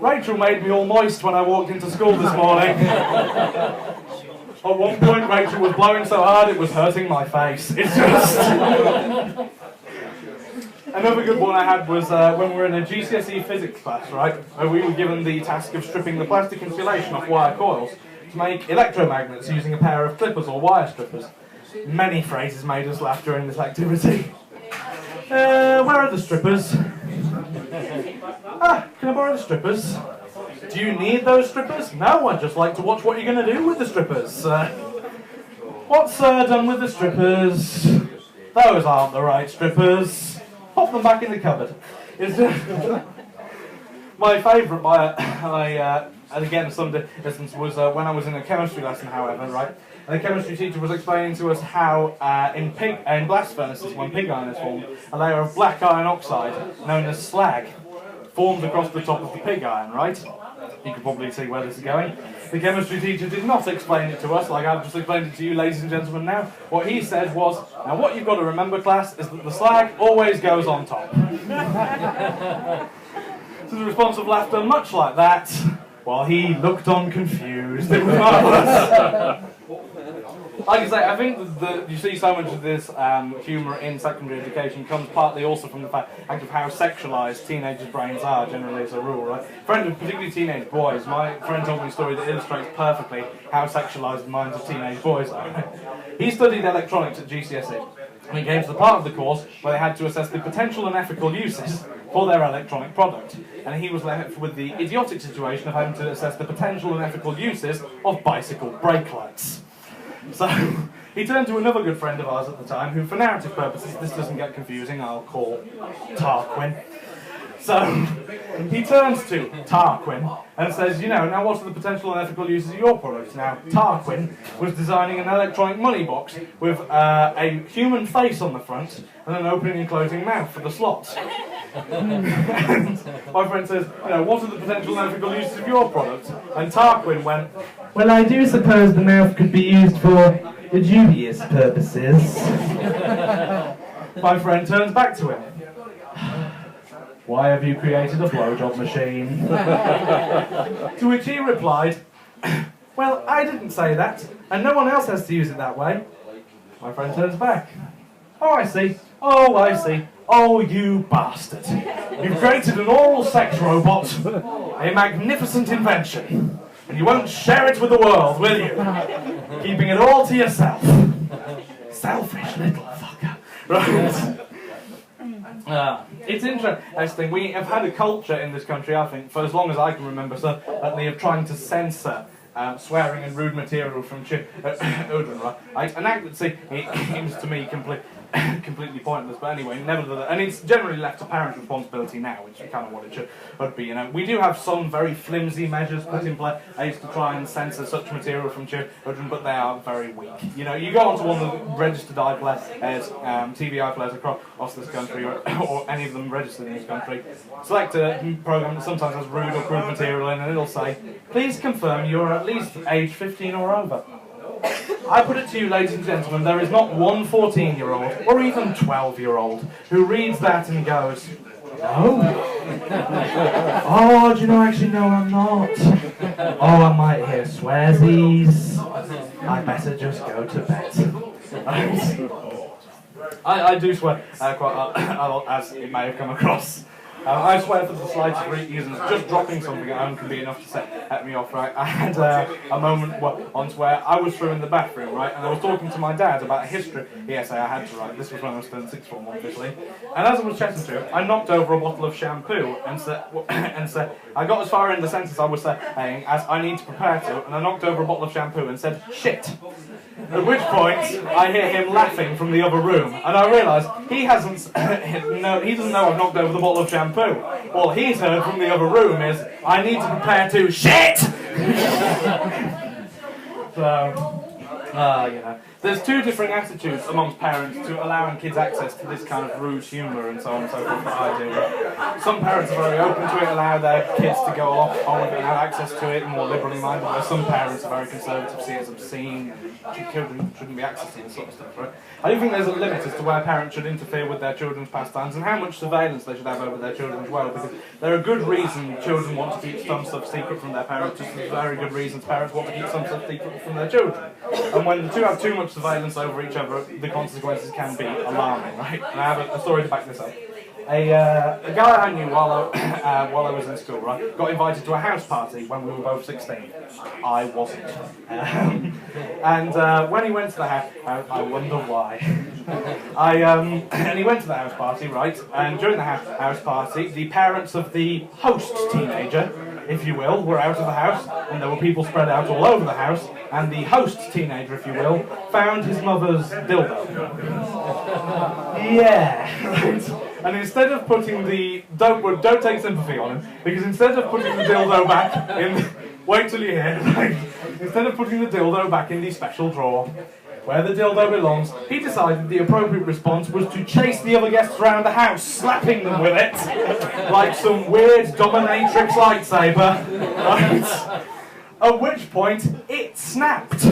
Rachel made me all moist when I walked into school this morning. At one point, Rachel was blowing so hard it was hurting my face. It's just... Another good one I had was when we were in a GCSE physics class, right? Where we were given the task of stripping the plastic insulation off wire coils to make electromagnets using a pair of clippers or wire strippers. Many phrases made us laugh during this activity. Where are the strippers? Can I borrow the strippers? Do you need those strippers? No, I'd just like to watch what you're going to do with the strippers. What's done with the strippers? Those aren't the right strippers. Pop them back in the cupboard. It's my favourite, and again, some distance, was when I was in a chemistry lesson, however, right? And the chemistry teacher was explaining to us how in blast furnaces, when pig iron is formed, a layer of black iron oxide, known as slag, forms across the top of the pig iron, right? You can probably see where this is going. The chemistry teacher did not explain it to us like I've just explained it to you, ladies and gentlemen, now. What he said was, now what you've got to remember, class, is that the slag always goes on top. To the response of laughter, much like that, while he looked on confused. It was marvellous. Like I say, I think that you see so much of this humour in secondary education comes partly also from the fact of how sexualised teenagers' brains are, generally as a rule, right? Particularly teenage boys. My friend told me a story that illustrates perfectly how sexualised the minds of teenage boys are. He studied electronics at GCSE, and he came to the part of the course where they had to assess the potential and ethical uses for their electronic product. And he was left with the idiotic situation of having to assess the potential and ethical uses of bicycle brake lights. So, he turned to another good friend of ours at the time, who for narrative purposes, this doesn't get confusing, I'll call Tarquin. So, he turns to Tarquin and says, you know, now what are the potential and ethical uses of your products? Now, Tarquin was designing an electronic money box with a human face on the front and an opening and closing mouth for the slots. And my friend says, you know, what are the potential and ethical uses of your product? And Tarquin went, well, I do suppose the mouth could be used for dubious purposes. My friend turns back to him. Why have you created a blowjob machine? To which he replied, well, I didn't say that, and no one else has to use it that way. My friend turns back. Oh, I see. Oh, I see. Oh, you bastard. You've created an oral sex robot, a magnificent invention, and you won't share it with the world, will you? Keeping it all to yourself. Selfish little fucker. Right? It's interesting. We have had a culture in this country, I think, for as long as I can remember, certainly of trying to censor swearing and rude material from children, right? An act that seems to me completely pointless, but anyway, nevertheless, and it's generally left to parent responsibility now, which is kind of what it should be. You know, we do have some very flimsy measures put in place to try and censor such material from children, but they are very weak. You know, you go onto one of the registered iPlays, TV iPlays across this country, or any of them registered in this country, select a program that sometimes has rude or crude material in, and it'll say, please confirm you're at least age 15 or over. I put it to you, ladies and gentlemen, there is not one 14-year-old, or even 12-year-old, who reads that and goes, no? Oh, do you know, actually, no, I'm not. Oh, I might hear swearsies. I better just go to bed. I do swear quite a lot, as it may have come across. I swear for the slightest reasons, just dropping something at home can be enough to set me off, right? I had a moment once where I was through in the bathroom, right, and I was talking to my dad about a history essay I had to write. This was when I was still in sixth form, obviously. And as I was chatting to him, I knocked over a bottle of shampoo and said, I got as far in the sentence I was saying as I need to prepare to, and I knocked over a bottle of shampoo and said, shit. At which point, I hear him laughing from the other room, and I realise he doesn't know I've knocked over the bottle of shampoo. All he's heard from the other room is, I need to prepare to shit! So, you know, there's two different attitudes amongst parents to allowing kids access to this kind of rude humour and so on and so forth that I do. Right? Some parents are very open to it, allow their kids to go off on it and have access to it, more liberally minded, whereas some parents are very conservative, see it as obscene, children shouldn't be accessing this sort of stuff, right? I do think there's a limit as to where parents should interfere with their children's pastimes and how much surveillance they should have over their children as well, because there are good reasons children want to keep some stuff secret from their parents, just as very good reasons parents want to keep some stuff secret from their children. And when the two have too much surveillance over each other, the consequences can be alarming, right? And I have a story to back this up. A guy I knew while I was in school, right, got invited to a house party when we were both 16. I wasn't. And when he went to the house, I wonder why. And he went to the house party, right, and during the house party, the parents of the host teenager, if you will, were out of the house, and there were people spread out all over the house, and the host teenager, if you will, found his mother's dildo. Yeah, right. And instead of putting the... Don't take sympathy on him, because instead of putting the dildo back in... Wait till you hear, right? Instead of putting the dildo back in the special drawer, where the dildo belongs, he decided the appropriate response was to chase the other guests around the house, slapping them with it, like some weird dominatrix lightsaber, right? At which point, it snapped.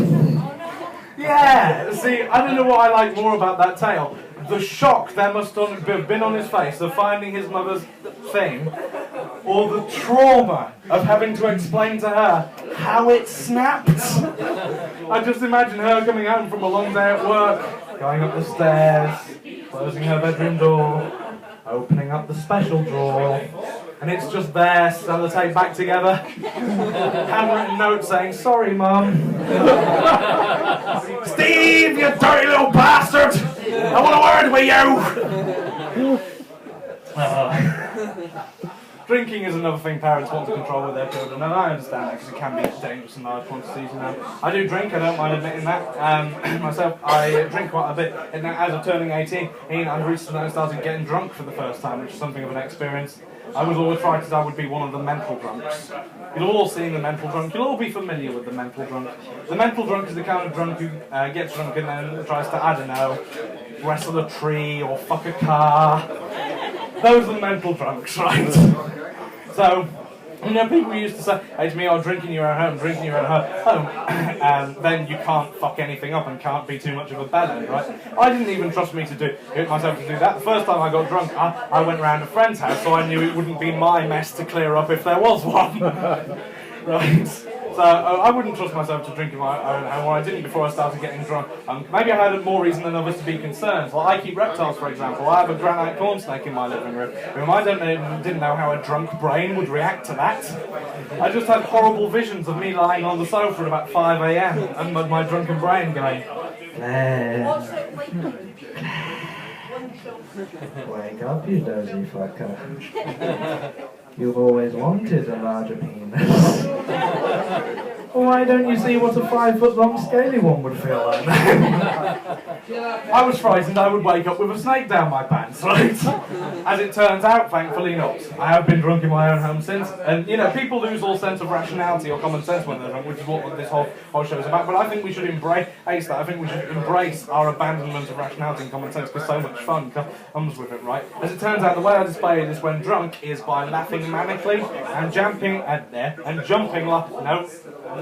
Yeah, see, I don't know what I like more about that tale. The shock there must have been on his face of finding his mother's thing, or the trauma of having to explain to her how it snapped. I just imagine her coming home from a long day at work, going up the stairs, closing her bedroom door, opening up the special drawer, and it's just there, sellotape back together, handwritten note saying, "Sorry, Mum." "Steve, you dirty little bastard! I want a word with you!" Drinking is another thing parents want to control with their children, and I understand that because it can be dangerous in large quantities. You know, I do drink. I don't mind admitting that. Myself, I drink quite a bit. And as of turning 18, I recently started getting drunk for the first time, which is something of an experience. I was always frightened I would be one of the mental drunks. You'll all seen the mental drunk. You'll all be familiar with the mental drunk. The mental drunk is the kind of drunk who gets drunk and then tries to, I don't know, wrestle a tree or fuck a car. Those are the mental drunks, right? So, you know, people used to say, "Hey, to me, oh, drinking your own home, drinking your own home," and then you can't fuck anything up and can't be too much of a bellend, right? I didn't even trust me to do it myself to do that. The first time I got drunk, I went round a friend's house, so I knew it wouldn't be my mess to clear up if there was one, right? So I wouldn't trust myself to drink in my own home, or I didn't before I started getting drunk. Maybe I had more reason than others to be concerned. Well, I keep reptiles, for example. I have a granite corn snake in my living room. I didn't know how a drunk brain would react to that. I just had horrible visions of me lying on the sofa at about 5 a.m. and my drunken brain going, "Claire, wake up, you dozy fucker. You've always wanted a larger penis. Why don't you see what a 5-foot-long scaly one would feel like?" I was frightened I would wake up with a snake down my pants, right? As it turns out, thankfully not. I have been drunk in my own home since, and you know, people lose all sense of rationality or common sense when they're drunk, which is what this whole show is about. But I think we should embrace that. I think we should embrace our abandonment of rationality and common sense, because so much fun comes with it, right? As it turns out, the way I display this when drunk is by laughing manically and jumping like no.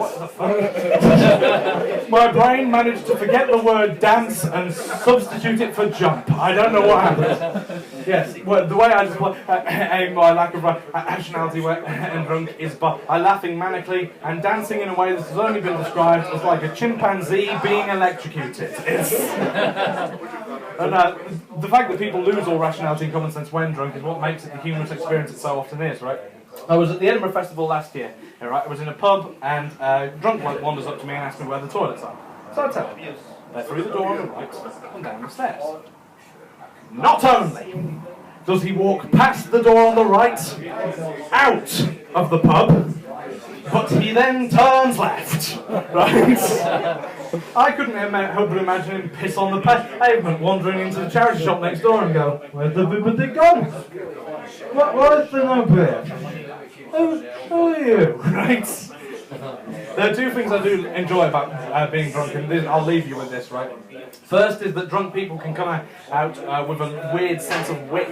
What the fuck? My brain managed to forget the word dance and substitute it for jump. I don't know what happened. Yes, well, the way I display my lack of rationality and drunk is by laughing manically and dancing in a way that has only been described as like a chimpanzee being electrocuted. And the fact that people lose all rationality and common sense when drunk is what makes it the humorous experience it so often is, right? I was at the Edinburgh Festival last year, right? I was in a pub and a drunk bloke wanders up to me and asks me where the toilets are. So I tell him, they're through the door on the right and down the stairs. Not only does he walk past the door on the right, out of the pub, but he then turns left, right? I couldn't help but imagine him piss on the pavement, wandering into the charity shop next door and go, "Where's the bibbidi gone? What is the number here? Who are you?" Right? There are two things I do enjoy about being drunk, and I'll leave you with this, right? First is that drunk people can come out with a weird sense of wit,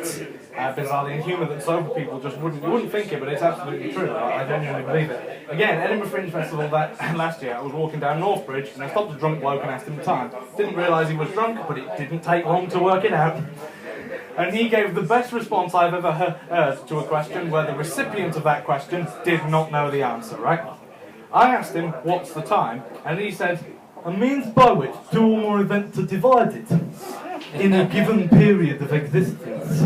bizarrely, and humour that sober people just wouldn't. You wouldn't think it, but it's absolutely true. I genuinely believe it. Again, Edinburgh Fringe Festival last year, I was walking down Northbridge, and I stopped a drunk bloke and asked him the time. Didn't realise he was drunk, but it didn't take long to work it out. And he gave the best response I've ever heard to a question where the recipient of that question did not know the answer, right? I asked him, what's the time? And he said, a means by which two or more events are divided in a given period of existence.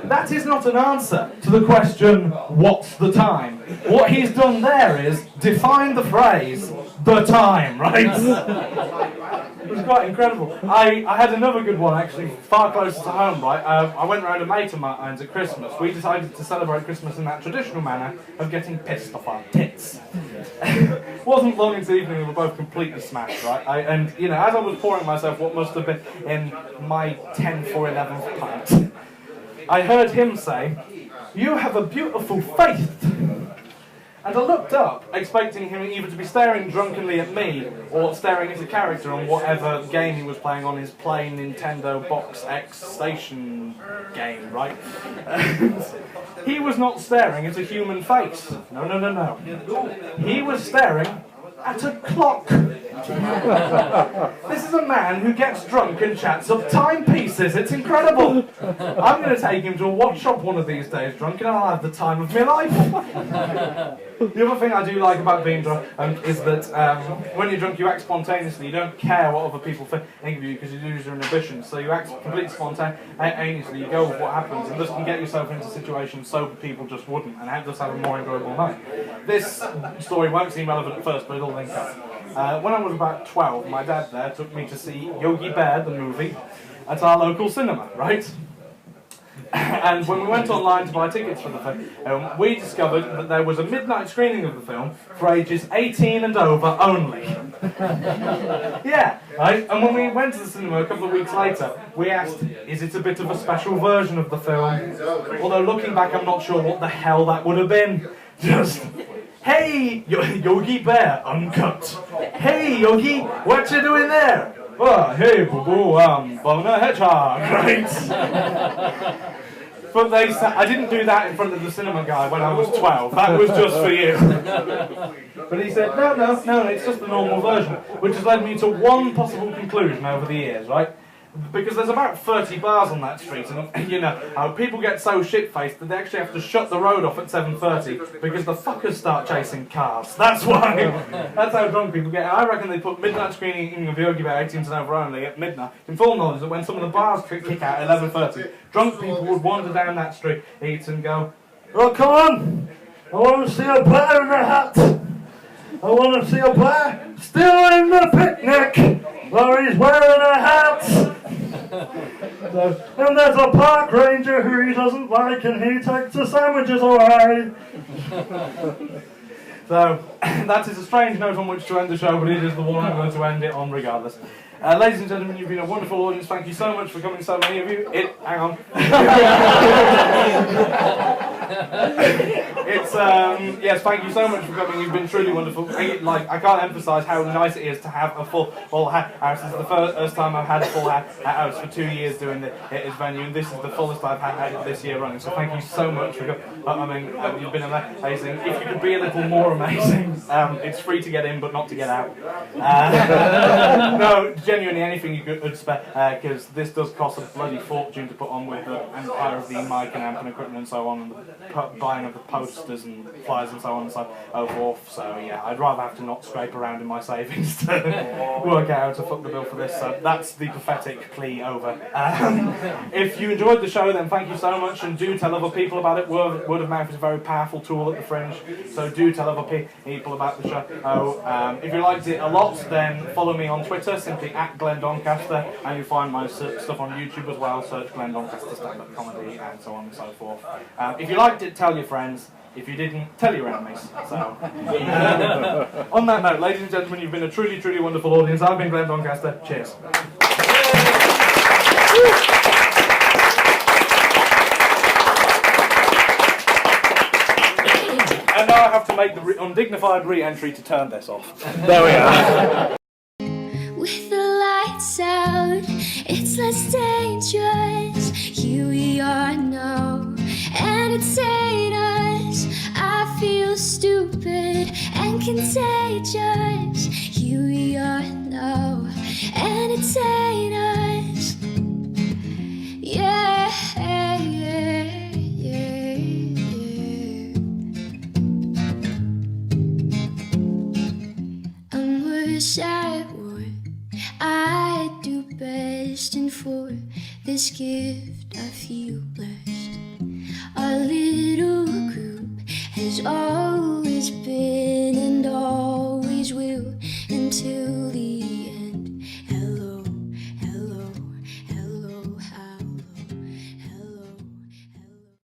That is not an answer to the question, what's the time? What he's done there is define the phrase, the time, right? It was quite incredible. I had another good one, actually, far closer to home, right? I went round a mate of mine at Christmas. We decided to celebrate Christmas in that traditional manner of getting pissed off our tits. Wasn't long into the evening, we were both completely smashed, right? And, you know, as I was pouring myself what must have been in my 10 for 11th pint, I heard him say, "You have a beautiful face." And I looked up, expecting him either to be staring drunkenly at me, or staring at a character on whatever game he was playing on his plain Nintendo Box X station game, right? He was not staring at a human face. No. He was staring at a clock. This is a man who gets drunk and chats up timepieces. It's incredible. I'm going to take him to a watch shop one of these days drunk, and I'll have the time of my life. The other thing I do like about being drunk is that when you're drunk you act spontaneously. You don't care what other people think of you because you lose your inhibitions. So you act completely spontaneously. You go with what happens, and this can get yourself into situations sober people just wouldn't, and just have a more enjoyable night. This story won't seem relevant at first, but it'll link up. When I was about 12, my dad there took me to see Yogi Bear, the movie, at our local cinema, right? And when we went online to buy tickets for the film, we discovered that there was a midnight screening of the film for ages 18 and over only. Yeah, right? And when we went to the cinema a couple of weeks later, we asked, is it a bit of a special version of the film? Although looking back, I'm not sure what the hell that would have been. Just, hey, Yogi Bear, uncut. Hey, Yogi, what you doing there? Oh, hey, boo-boo, Boner Hedgehog, right? But I didn't do that in front of the cinema guy when I was 12. That was just for you. But he said, no, it's just the normal version. Which has led me to one possible conclusion over the years, right? Because there's about 30 bars on that street, and you know, people get so shit-faced that they actually have to shut the road off at 7:30 because the fuckers start chasing cars. That's why. That's how drunk people get. I reckon they put midnight screening of Yogi Bear 18 and over only at midnight, in full knowledge that when some of the bars kick out at 11:30, drunk people would wander down that street, eat and go, "Oh, come on! I want to see a bear in a hat! I want to see a bear still in the picnic, where he's wearing a hat!" And there's a park ranger who he doesn't like, and he takes the sandwiches away. So, that is a strange note on which to end the show, but it is the one I'm going to end it on regardless. Ladies and gentlemen, you've been a wonderful audience. Thank you so much for coming, so many of you. Hang on. Yes, thank you so much for coming. You've been truly wonderful. I can't emphasise how nice it is to have a full house. This is the first time I've had a full house for 2 years doing this venue, and this is the fullest I've had this year running. So thank you so much for coming. You've been amazing. If you could be a little more amazing, it's free to get in, but not to get out. No, genuinely anything you could spare, because this does cost a bloody fortune to put on with the empire of the mic and amp and equipment and so on, and the buying of the posters and flyers and so on and so forth. So yeah, I'd rather have to not scrape around in my savings to work out how to foot the bill for this. So that's the pathetic plea over. If you enjoyed the show, then thank you so much, and do tell other people about it. Word of mouth is a very powerful tool at the Fringe, so do tell other people about the show. If you liked it a lot, then follow me on Twitter, simply at Glenn Doncaster, and you'll find my stuff on YouTube as well. Search Glenn Doncaster stand-up comedy and so on and so forth. If you liked it, tell your friends. If you didn't, tell your enemies. So, on that note, ladies and gentlemen, you've been a truly, truly wonderful audience. I've been Glenn Doncaster. Cheers. And now I have to make the undignified re-entry to turn this off. There we are. With the lights out, it's less dangerous. Here we are now, and it's ain't us. I feel stupid and contagious. Here we are now, and it's ain't us. Yeah, yeah, yeah, yeah. I'm worse at war. I do best, and for this gift I feel blessed. Our little group has always been